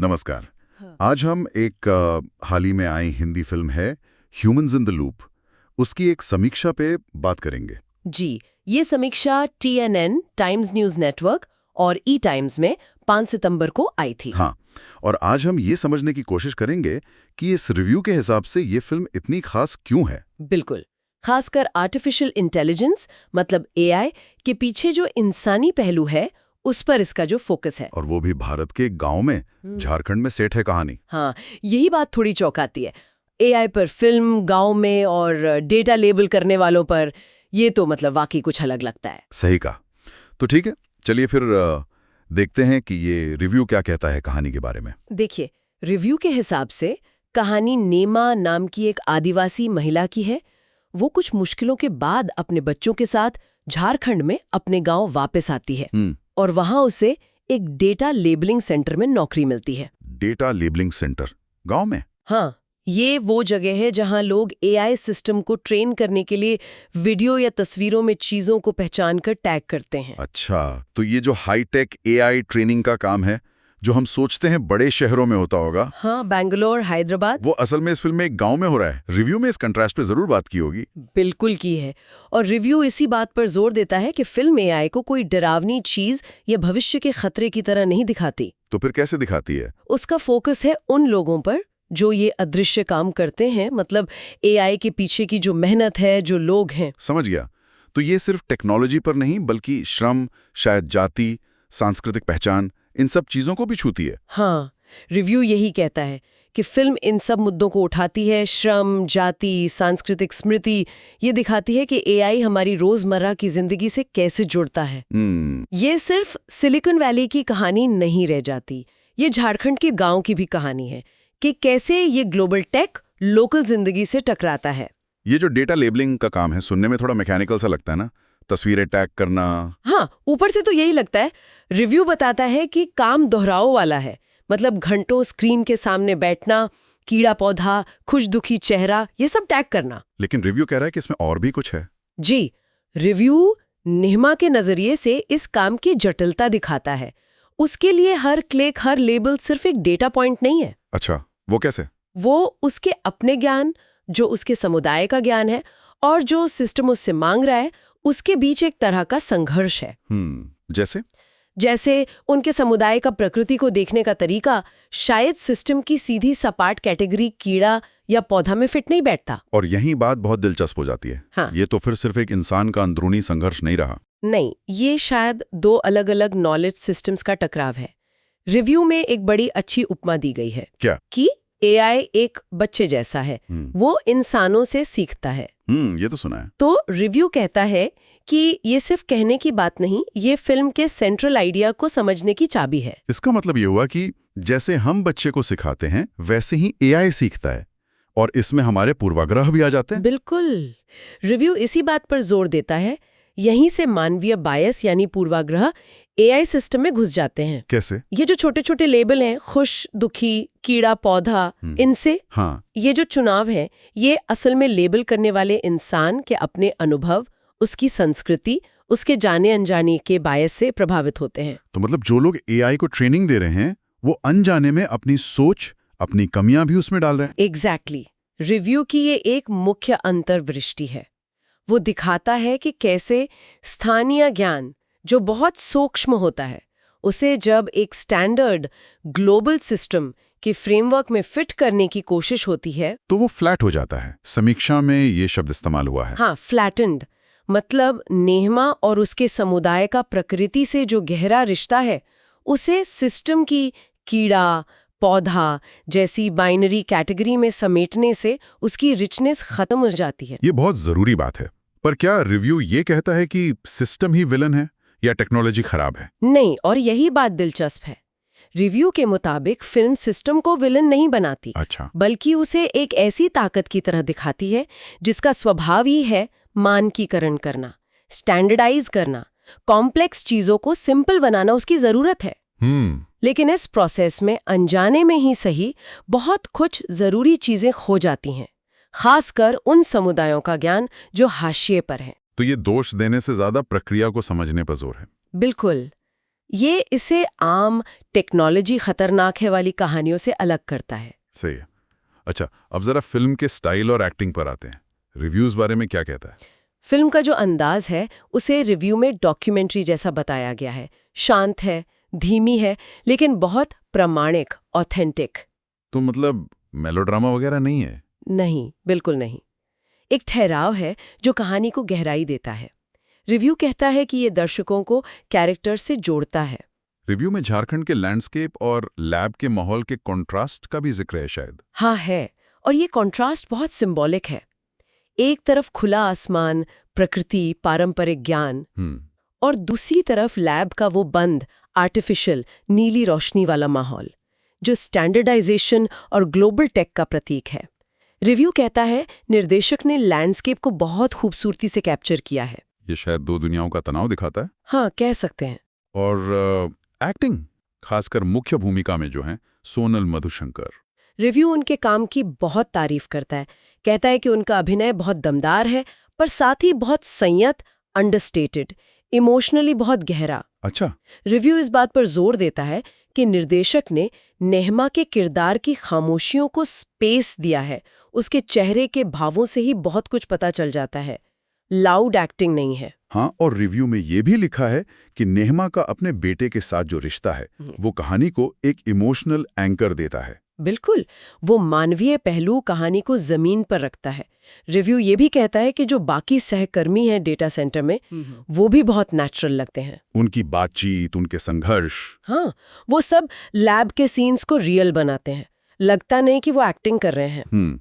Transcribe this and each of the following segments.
नमस्कार। हाँ। आज हम एक हाल ही में आई हिंदी फिल्म है ह्यूमंस इन द लूप, उसकी एक समीक्षा पे बात करेंगे। जी, ये समीक्षा TNN, टाइम्स न्यूज नेटवर्क और टाइम्स में 5 सितंबर को आई थी। हाँ, और आज हम ये समझने की कोशिश करेंगे कि इस रिव्यू के हिसाब से ये फिल्म इतनी खास क्यों है। बिल्कुल, खासकर आर्टिफिशियल इंटेलिजेंस मतलब AI के पीछे जो इंसानी पहलू है उस पर इसका जो फोकस है। और वो भी भारत के गांव में, झारखंड में सेट है कहानी। हाँ, यही बात थोड़ी चौंकाती है। AI पर फिल्म, गांव में और डेटा लेबल करने वालों पर, ये तो मतलब वाकई कुछ अलग लगता है। सही कहा। तो ठीक है, चलिए फिर देखते हैं कि ये रिव्यू क्या कहता है कहानी के बारे में। देखिए, रिव्यू के हिसाब से कहानी नेमा नाम की एक आदिवासी महिला की है। वो कुछ मुश्किलों के बाद अपने बच्चों के साथ झारखंड में अपने गांव वापस आती है और वहां उसे एक डेटा लेबलिंग सेंटर में नौकरी मिलती है। डेटा लेबलिंग सेंटर गांव में? हाँ, ये वो जगह है जहां लोग AI सिस्टम को ट्रेन करने के लिए वीडियो या तस्वीरों में चीजों को पहचान कर टैग करते हैं। अच्छा, तो ये जो हाईटेक AI ट्रेनिंग का काम है, जो हम सोचते हैं बड़े शहरों में होता होगा, हाँ, बेंगलोर, हैदराबाद, वो असल में इस फिल्म में एक गांव में हो रहा है। रिव्यू में इस कंट्रास्ट पे जरूर बात की होगी। बिल्कुल की है। और रिव्यू इसी बात पर जोर देता है कि फिल्म AI को कोई डरावनी चीज या भविष्य के खतरे की तरह नहीं दिखाती। तो फिर कैसे दिखाती है? उसका फोकस है उन लोगों पर जो ये अदृश्य काम करते हैं, मतलब AI के पीछे की जो मेहनत है, जो लोग हैं। समझ गया। तो ये सिर्फ टेक्नोलॉजी पर नहीं, बल्कि श्रम, शायद जाति, सांस्कृतिक पहचान, इन सब चीजों को भी छूती है। हाँ, रिव्यू यही कहता है कि फिल्म इन सब मुद्दों को उठाती है। श्रम, जाति, सांस्कृतिक स्मृति, ये दिखाती है कि AI हमारी रोजमर्रा की जिंदगी से कैसे जुड़ता है। ये सिर्फ सिलिकॉन वैली की कहानी नहीं रह जाती, ये झारखंड के गांव की भी कहानी है कि कैसे ये ग्लोबल टेक लोकल जिंदगी से टकराता है। ये जो डेटा लेबलिंग का काम है, सुनने में थोड़ा मैकेनिकल सा लगता है ना, तस्वीरें टैग करना। हाँ, ऊपर से तो यही लगता है। रिव्यू बताता है कि काम दोहराव वाला है, मतलब घंटों स्क्रीन के सामने बैठना, कीड़ा पौधा, खुश दुखी चेहरा, ये सब टैग करना। लेकिन रिव्यू कह रहा है कि इसमें और भी कुछ है। जी, रिव्यू नेहमा के नजरिए से इस काम की जटिलता दिखाता है। उसके लिए हर क्लिक, हर लेबल सिर्फ एक डेटा पॉइंट नहीं है। अच्छा, वो कैसे? वो उसके अपने ज्ञान, जो उसके समुदाय का ज्ञान है, और जो सिस्टम उससे मांग रहा है, उसके बीच एक तरह का संघर्ष है। जैसे उनके समुदाय का प्रकृति को देखने का तरीका शायद सिस्टम की सीधी सपाट कैटेगरी कीड़ा या पौधा में फिट नहीं बैठता। और यही बात बहुत दिलचस्प हो जाती है। हाँ। ये तो फिर सिर्फ एक इंसान का अंदरूनी संघर्ष नहीं रहा। नहीं, ये शायद दो अलग अलग नॉलेज सिस्टम्स का टकराव है। रिव्यू में एक बड़ी अच्छी उपमा दी गई है। क्या? कि AI एक बच्चे जैसा है, वो इंसानों से सीखता है। ये तो सुना है। तो रिव्यू कहता है कि ये सिर्फ कहने की बात नहीं, ये फिल्म के सेंट्रल आइडिया को समझने की चाबी है। इसका मतलब ये हुआ कि जैसे हम बच्चे को सिखाते हैं, वैसे ही AI सीखता है, और इसमें हमारे पूर्वाग्रह भी आ जाते हैं। बिल्कुल, रिव्यू इसी बात पर जोर देता है। यहीं से मानवीय बायस यानी पूर्वाग्रह AI सिस्टम में घुस जाते हैं। कैसे? ये जो छोटे छोटे लेबल हैं, खुश दुखी, कीड़ा पौधा, इनसे हाँ। ये जो चुनाव है, ये असल में लेबल करने वाले इंसान के अपने अनुभव, उसकी संस्कृति, उसके जाने अनजाने के बायस से प्रभावित होते हैं। तो मतलब जो लोग AI को ट्रेनिंग दे रहे हैं, वो अनजाने में अपनी सोच, अपनी कमियां भी उसमें डाल रहे हैं। एग्जैक्टली। रिव्यू की ये एक मुख्य अंतर्दृष्टि है। वो दिखाता है कि कैसे स्थानीय ज्ञान, जो बहुत सूक्ष्म होता है, उसे जब एक स्टैंडर्ड ग्लोबल सिस्टम के फ्रेमवर्क में फिट करने की कोशिश होती है, तो वो फ्लैट हो जाता है। समीक्षा में ये शब्द इस्तेमाल हुआ है। हाँ, फ्लैटेंड। मतलब नेहमा और उसके समुदाय का प्रकृति से जो गहरा रिश्ता है, उसे सिस्टम की कीड़ा पौधा जैसी बाइनरी कैटेगरी में समेटने से उसकी रिचनेस खत्म हो जाती है। ये बहुत जरूरी बात है। पर क्या रिव्यू ये कहता है कि सिस्टम ही विलन है या टेक्नोलॉजी खराब है? नहीं, और यही बात दिलचस्प है। रिव्यू के मुताबिक फिल्म सिस्टम को विलन नहीं बनाती। अच्छा। बल्कि उसे एक ऐसी ताकत की तरह दिखाती है जिसका स्वभाव ही है मानकीकरण करना, स्टैंडर्डाइज करना, कॉम्प्लेक्स चीजों को सिंपल बनाना उसकी जरूरत है। लेकिन इस प्रोसेस में अनजाने में ही सही बहुत कुछ जरूरी चीजें खो जाती हैं, खासकर उन समुदायों का ज्ञान जो हाशिए पर हैं। तो ये दोष देने से ज्यादा प्रक्रिया को समझने पर जोर है। बिल्कुल, ये इसे आम टेक्नोलॉजी खतरनाक है वाली कहानियों से अलग करता है। सही है। अच्छा, अब जरा फिल्म के स्टाइल और एक्टिंग पर आते हैं। रिव्यूज बारे में क्या कहता है? फिल्म का जो अंदाज है उसे रिव्यू में डॉक्यूमेंट्री जैसा बताया गया है। शांत है, धीमी है, लेकिन बहुत प्रामाणिक, ऑथेंटिक। तो मतलब मेलोड्रामा वगैरह नहीं है? नहीं, बिल्कुल नहीं। एक ठहराव है जो कहानी को गहराई देता है। रिव्यू कहता है कि ये दर्शकों को कैरेक्टर से जोड़ता है। रिव्यू में झारखंड के लैंडस्केप और लैब के माहौल के कॉन्ट्रास्ट का भी जिक्र है शायद। हाँ है, और ये कॉन्ट्रास्ट बहुत सिंबॉलिक है। एक तरफ खुला आसमान, प्रकृति, पारंपरिक ज्ञान, और दूसरी तरफ लैब का वो बंद, आर्टिफिशियल, नीली रोशनी वाला माहौल, जो स्टैंडर्डाइजेशन और ग्लोबल टेक का प्रतीक है। रिव्यू कहता है निर्देशक ने लैंडस्केप को बहुत खूबसूरती से कैप्चर किया है। ये शायद दो दुनियाओं का तनाव दिखाता है। हाँ, कह सकते हैं। और एक्टिंग, खासकर मुख्य भूमिका में जो हैं सोनल मधुशंकर। रिव्यू उनके काम की बहुत तारीफ करता है। कहता है कि उनका अभिनय बहुत दमदार है, पर साथ ही बहुत संयत, अंडरस्टेटेड, इमोशनली बहुत गहरा। अच्छा। रिव्यू इस बात पर जोर देता है कि निर्देशक ने नेहमा के किरदार की खामोशियों को स्पेस दिया है। उसके चेहरे के भावों से ही बहुत कुछ पता चल जाता है। लाउड एक्टिंग नहीं है। हाँ, और रिव्यू में ये भी लिखा है कि नेहमा का अपने बेटे के साथ जो रिश्ता है वो कहानी को एक इमोशनल एंकर देता है। बिल्कुल, वो मानवीय पहलू कहानी को जमीन पर रखता है। रिव्यू ये भी कहता है कि जो बाकी सहकर्मी हैं डेटा सेंटर में, वो भी बहुत नेचुरल लगते हैं। उनकी बातचीत, उनके संघर्ष। हाँ, वो सब लैब के सीन्स को रियल बनाते हैं। लगता नहीं कि वो एक्टिंग कर रहे हैं।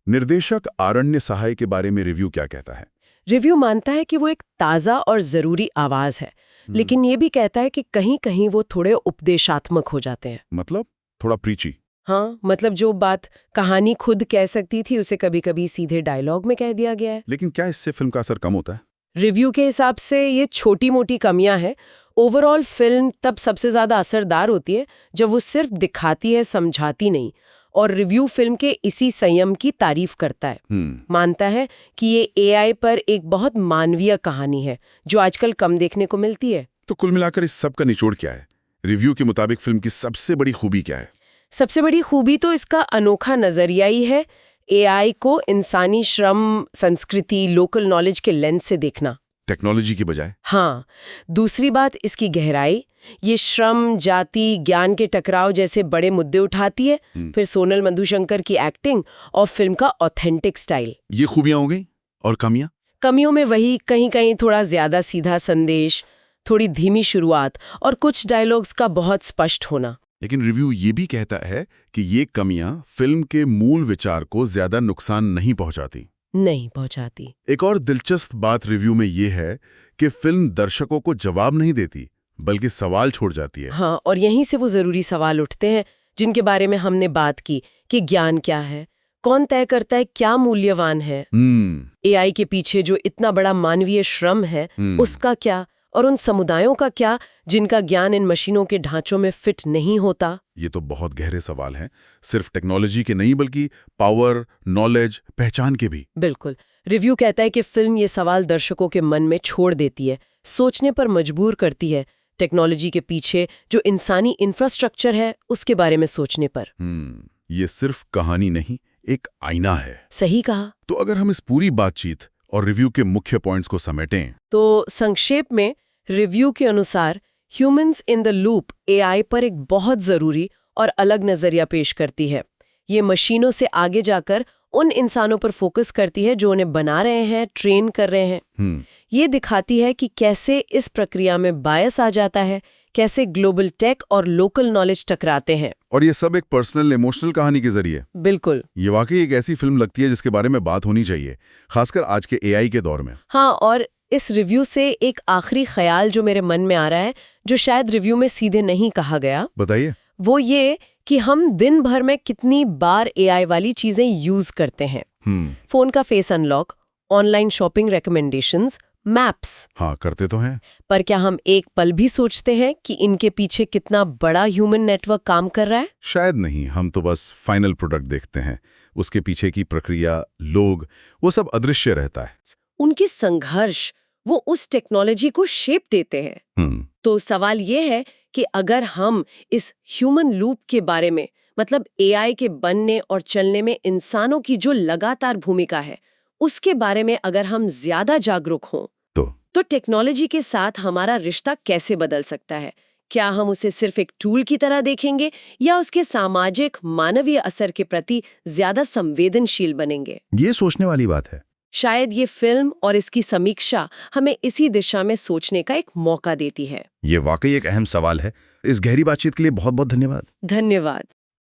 निर्देशक आरण्य सहाय के बारे में रिव्यू क्या कहता है? रिव्यू मानता है कि वो एक ताज़ा और ज़रूरी आवाज़ है, लेकिन ये भी कहता है कि कहीं-कहीं वो थोड़े उपदेशात्मक हो जाते हैं। मतलब थोड़ा प्रीची। हाँ, मतलब जो बात कहानी खुद कह सकती थी उसे कभी-कभी सीधे डायलॉग में कह दिया गया है। लेकिन क्या इससे फिल्म का असर कम होता है? रिव्यू के हिसाब से ये छोटी-मोटी कमियां हैं। ओवरऑल फिल्म तब सबसे ज़्यादा असरदार होती है जब वो सिर्फ दिखाती है, समझाती नहीं। और रिव्यू फिल्म के इसी संयम की तारीफ करता है। मानता है कि ये एआई पर एक बहुत मानवीय कहानी है जो आजकल कम देखने को मिलती है। तो कुल मिलाकर इस सब का निचोड़ क्या है? रिव्यू के मुताबिक फिल्म की सबसे बड़ी खूबी क्या है? सबसे बड़ी खूबी तो इसका अनोखा नजरिया ही है। एआई को इंसानी श्रम, संस्कृति, लोकल नॉलेज के लेंस से देखना, टेक्नोलॉजी की बजाय। हाँ। दूसरी बात इसकी गहराई। ये श्रम, जाति, ज्ञान के टकराव जैसे बड़े मुद्दे उठाती है। फिर सोनल मधुशंकर की एक्टिंग और फिल्म का ऑथेंटिक स्टाइल। ये खूबियां हो गई। और कमियां? कमियों में वही कहीं-कहीं थोड़ा ज्यादा सीधा संदेश, थोड़ी धीमी शुरुआत और कुछ डायलॉग्स का बहुत स्पष्ट होना। लेकिन रिव्यू ये भी कहता है कि ये कमियां फिल्म के मूल विचार को ज्यादा नुकसान नहीं पहुंचाती। एक और दिलचस्प बात रिव्यू में ये है कि फिल्म दर्शकों को जवाब नहीं देती बल्कि सवाल छोड़ जाती है। हाँ, और यहीं से वो जरूरी सवाल उठते हैं जिनके बारे में हमने बात की कि ज्ञान क्या है, कौन तय करता है क्या मूल्यवान है, एआई के पीछे जो इतना बड़ा मानवीय श्रम है उसका क्या, और उन समुदायों का क्या जिनका ज्ञान इन मशीनों के ढांचों में फिट नहीं होता। ये तो बहुत गहरे सवाल हैं, सिर्फ टेक्नोलॉजी के नहीं बल्कि पावर, नॉलेज, पहचान के भी। बिल्कुल। रिव्यू कहता है कि फिल्म ये सवाल दर्शकों के मन में छोड़ देती है, सोचने पर मजबूर करती है। टेक्नोलॉजी के पीछे जो इंसानी इंफ्रास्ट्रक्चर है उसके बारे में सोचने पर। ये सिर्फ कहानी नहीं, एक आईना है। सही कहा। तो अगर हम इस पूरी बातचीत और रिव्यू के मुख्य पॉइंट्स को समेटें तो संक्षेप में रिव्यू के अनुसार humans in the loop AI पर एक बहुत जरूरी और अलग नजरिया पेश करती है। ये मशीनों से आगे जाकर उन इंसानों पर फोकस करती है जो उन्हें बना रहे हैं, ट्रेन कर रहे हैं। ये दिखाती है कि कैसे इस प्रक्रिया में बायस आ जाता है, कैसे ग्लोबल टेक और लोकल नॉलेज टकराते हैं। और ये सब एक पर्सनल इमोशनल कहानी के जरिए। बिल्कुल। ये वाकई एक ऐसी फिल्म लगती है जिसके बारे में बात होनी चाहिए, खासकर आज के एआई के दौर में। हाँ, और इस रिव्यू से एक आखिरी ख्याल जो मेरे मन में आ रहा है, जो शायद रिव्यू में सीधे नहीं कहा गया, बताइए। वो ये कि हम दिन भर में कितनी बार एआई वाली चीजें यूज करते हैं। फोन का face unlock, online shopping recommendations, maps. हाँ, करते तो हैं। पर क्या हम एक पल भी सोचते हैं कि इनके पीछे कितना बड़ा ह्यूमन नेटवर्क काम कर रहा है? शायद नहीं, हम तो बस फाइनल प्रोडक्ट देखते हैं। उसके पीछे की प्रक्रिया, लोग, वो सब अदृश्य रहता है। उनके संघर्ष वो उस टेक्नोलॉजी को शेप देते हैं। तो सवाल ये है कि अगर हम इस ह्यूमन लूप के बारे में, मतलब एआई के बनने और चलने में इंसानों की जो लगातार भूमिका है, उसके बारे में अगर हम ज्यादा जागरूक हों तो टेक्नोलॉजी के साथ हमारा रिश्ता कैसे बदल सकता है? क्या हम उसे सिर्फ एक टूल की तरह देखेंगे या उसके सामाजिक मानवीय असर के प्रति ज्यादा संवेदनशील बनेंगे? ये सोचने वाली बात है। शायद ये फिल्म और इसकी समीक्षा हमें इसी दिशा में सोचने का एक मौका देती है। ये वाकई एक अहम सवाल है। इस गहरी बातचीत के लिए बहुत बहुत धन्यवाद। धन्यवाद।